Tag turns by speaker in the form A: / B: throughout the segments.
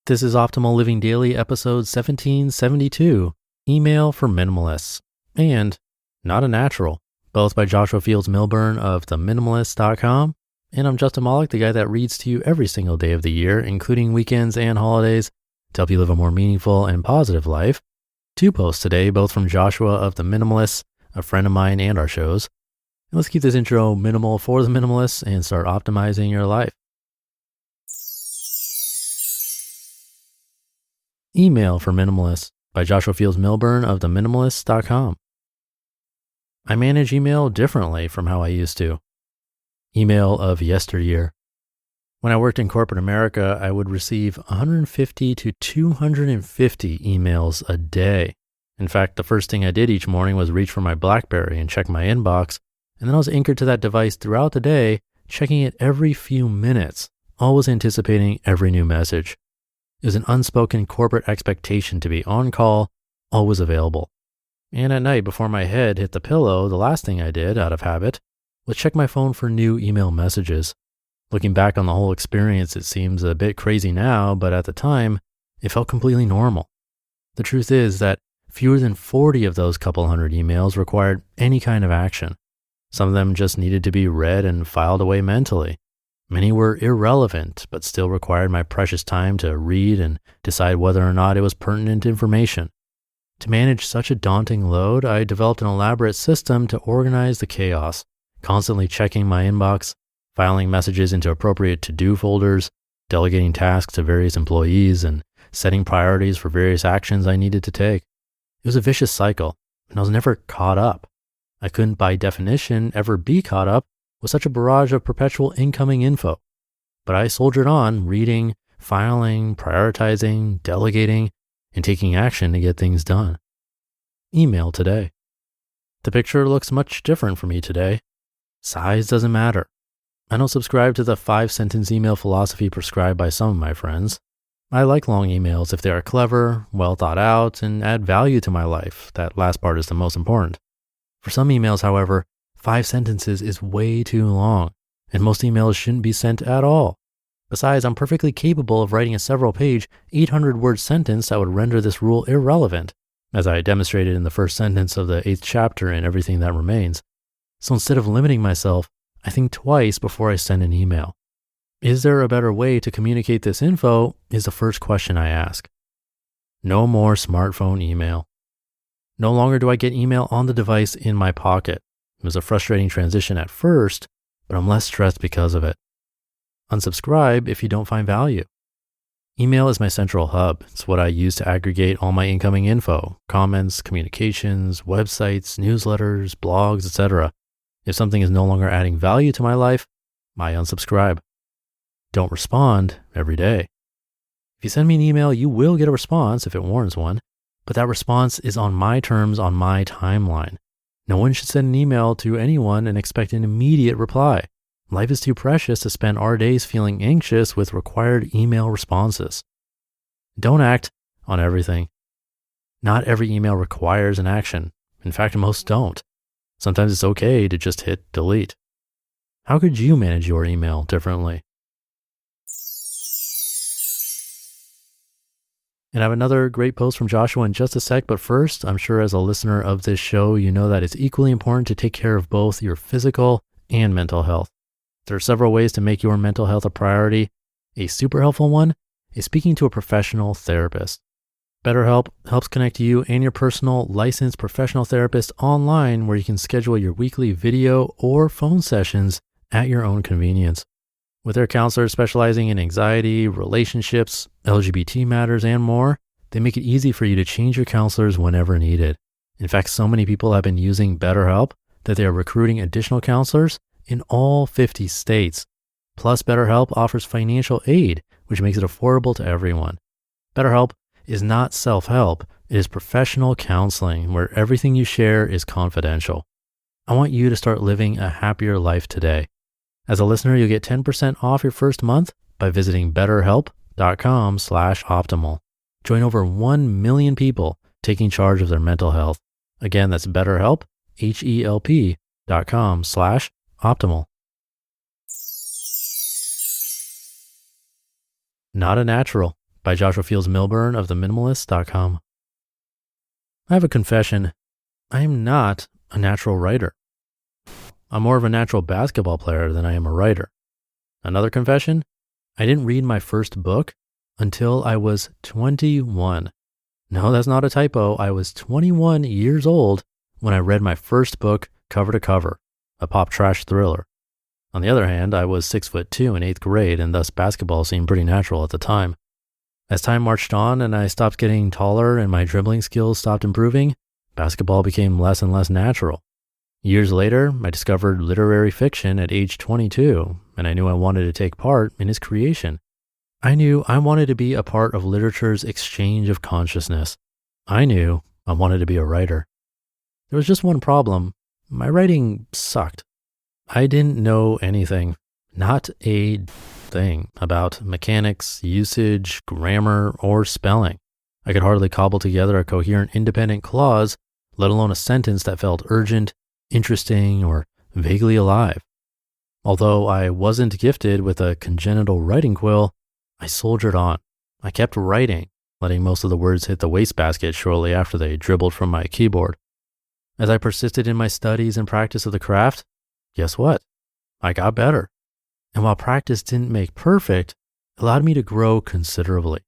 A: This is Optimal Living Daily, episode 1772, Email for Minimalists, and Not a Natural, both by Joshua Fields Millburn of theminimalists.com. And I'm Justin Malik, the guy that reads to you every single day of the year, including weekends and holidays, to help you live a more meaningful and positive life. 2 posts today, both from Joshua of the Minimalists, a friend of mine and our shows. And let's keep this intro minimal for the minimalists and start optimizing your life. Email for Minimalists by Joshua Fields Millburn of theminimalists.com. I manage email differently from how I used to. Email of yesteryear. When I worked in corporate America, I would receive 150 to 250 emails a day. In fact, the first thing I did each morning was reach for my BlackBerry and check my inbox, and then I was anchored to that device throughout the day, checking it every few minutes, always anticipating every new message. It was an unspoken corporate expectation to be on call, always available. And at night, before my head hit the pillow, the last thing I did, out of habit, was check my phone for new email messages. Looking back on the whole experience, it seems a bit crazy now, but at the time, it felt completely normal. The truth is that fewer than 40 of those couple hundred emails required any kind of action. Some of them just needed to be read and filed away mentally. Many were irrelevant, but still required my precious time to read and decide whether or not it was pertinent information. To manage such a daunting load, I developed an elaborate system to organize the chaos, constantly checking my inbox, filing messages into appropriate to-do folders, delegating tasks to various employees, and setting priorities for various actions I needed to take. It was a vicious cycle, and I was never caught up. I couldn't, by definition, ever be caught up with such a barrage of perpetual incoming info. But I soldiered on, reading, filing, prioritizing, delegating, and taking action to get things done. Email today. The picture looks much different for me today. Size doesn't matter. I don't subscribe to the 5-sentence email philosophy prescribed by some of my friends. I like long emails if they are clever, well thought out, and add value to my life. That last part is the most important. For some emails, however, 5 sentences is way too long, and most emails shouldn't be sent at all. Besides, I'm perfectly capable of writing a several-page, 800-word sentence that would render this rule irrelevant, as I demonstrated in the first sentence of the 8th chapter in Everything That Remains. So instead of limiting myself, I think twice before I send an email. Is there a better way to communicate this info is the first question I ask. No more smartphone email. No longer do I get email on the device in my pocket. It was a frustrating transition at first, but I'm less stressed because of it. Unsubscribe if you don't find value. Email is my central hub. It's what I use to aggregate all my incoming info, comments, communications, websites, newsletters, blogs, etc. If something is no longer adding value to my life, I unsubscribe. Don't respond every day. If you send me an email, you will get a response if it warrants one, but that response is on my terms on my timeline. No one should send an email to anyone and expect an immediate reply. Life is too precious to spend our days feeling anxious with required email responses. Don't act on everything. Not every email requires an action. In fact, most don't. Sometimes it's okay to just hit delete. How could you manage your email differently? And I have another great post from Joshua in just a sec, but first, I'm sure as a listener of this show, you know that it's equally important to take care of both your physical and mental health. There are several ways to make your mental health a priority. A super helpful one is speaking to a professional therapist. BetterHelp helps connect you and your personal licensed professional therapist online, where you can schedule your weekly video or phone sessions at your own convenience. With their counselors specializing in anxiety, relationships, LGBT matters, and more, they make it easy for you to change your counselors whenever needed. In fact, so many people have been using BetterHelp that they are recruiting additional counselors in all 50 states. Plus, BetterHelp offers financial aid, which makes it affordable to everyone. BetterHelp is not self-help, it is professional counseling where everything you share is confidential. I want you to start living a happier life today. As a listener, you'll get 10% off your first month by visiting betterhelp.com/optimal. Join over 1 million people taking charge of their mental health. Again, that's BetterHelp, HELP.com/optimal. Not a Natural by Joshua Fields Millburn of the Minimalists.com. I have a confession. I am not a natural writer. I'm more of a natural basketball player than I am a writer. Another confession, I didn't read my first book until I was 21. No, that's not a typo. I was 21 years old when I read my first book cover to cover, a pop trash thriller. On the other hand, I was 6'2" in 8th grade, and thus basketball seemed pretty natural at the time. As time marched on and I stopped getting taller and my dribbling skills stopped improving, basketball became less and less natural. Years later, I discovered literary fiction at age 22, and I knew I wanted to take part in its creation. I knew I wanted to be a part of literature's exchange of consciousness. I knew I wanted to be a writer. There was just one problem. My writing sucked. I didn't know anything, not a thing about mechanics, usage, grammar, or spelling. I could hardly cobble together a coherent independent clause, let alone a sentence that felt urgent, interesting, or vaguely alive. Although I wasn't gifted with a congenital writing quill, I soldiered on. I kept writing, letting most of the words hit the wastebasket shortly after they dribbled from my keyboard. As I persisted in my studies and practice of the craft, guess what? I got better. And while practice didn't make perfect, it allowed me to grow considerably.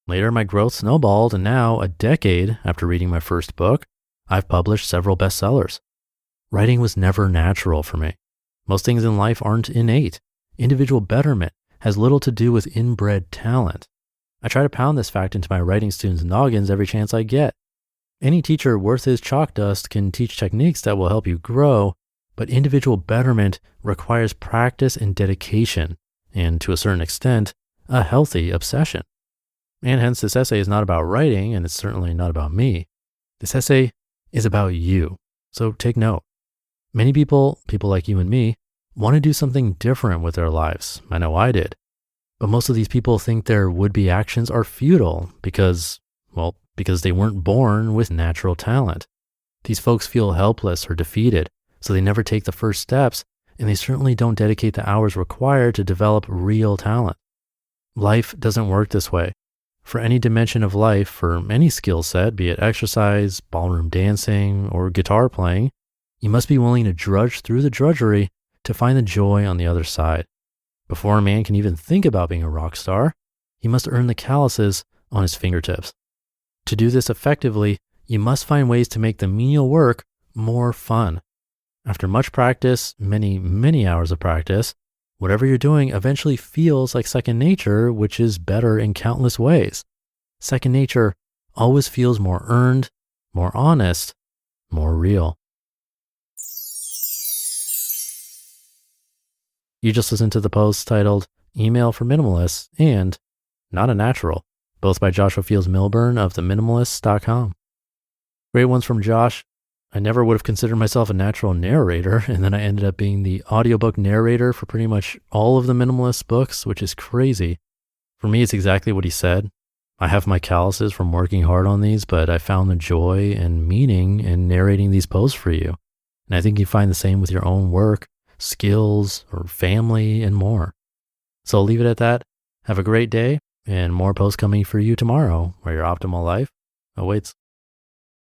A: Later, my growth snowballed, and now, a decade after reading my first book, I've published several bestsellers. Writing was never natural for me. Most things in life aren't innate. Individual betterment has little to do with inbred talent. I try to pound this fact into my writing students' noggins every chance I get. Any teacher worth his chalk dust can teach techniques that will help you grow, but individual betterment requires practice and dedication, and to a certain extent, a healthy obsession. And hence this essay is not about writing, and it's certainly not about me. This essay is about you, so take note. Many people like you and me, want to do something different with their lives. I know I did. But most of these people think their would-be actions are futile because they weren't born with natural talent. These folks feel helpless or defeated, so they never take the first steps, and they certainly don't dedicate the hours required to develop real talent. Life doesn't work this way. For any dimension of life, for any skill set, be it exercise, ballroom dancing, or guitar playing, you must be willing to drudge through the drudgery to find the joy on the other side. Before a man can even think about being a rock star, he must earn the calluses on his fingertips. To do this effectively, you must find ways to make the menial work more fun. After much practice, many hours of practice, whatever you're doing eventually feels like second nature, which is better in countless ways. Second nature always feels more earned, more honest, more real. You just listened to the post titled Email for Minimalists and Not a Natural, both by Joshua Fields Millburn of the Minimalists.com. Great ones from Josh. I never would have considered myself a natural narrator, and then I ended up being the audiobook narrator for pretty much all of the Minimalist books, which is crazy. For me, it's exactly what he said. I have my calluses from working hard on these, but I found the joy and meaning in narrating these posts for you. And I think you find the same with your own work, skills, or family, and more. So I'll leave it at that. Have a great day, and more posts coming for you tomorrow, where your optimal life awaits.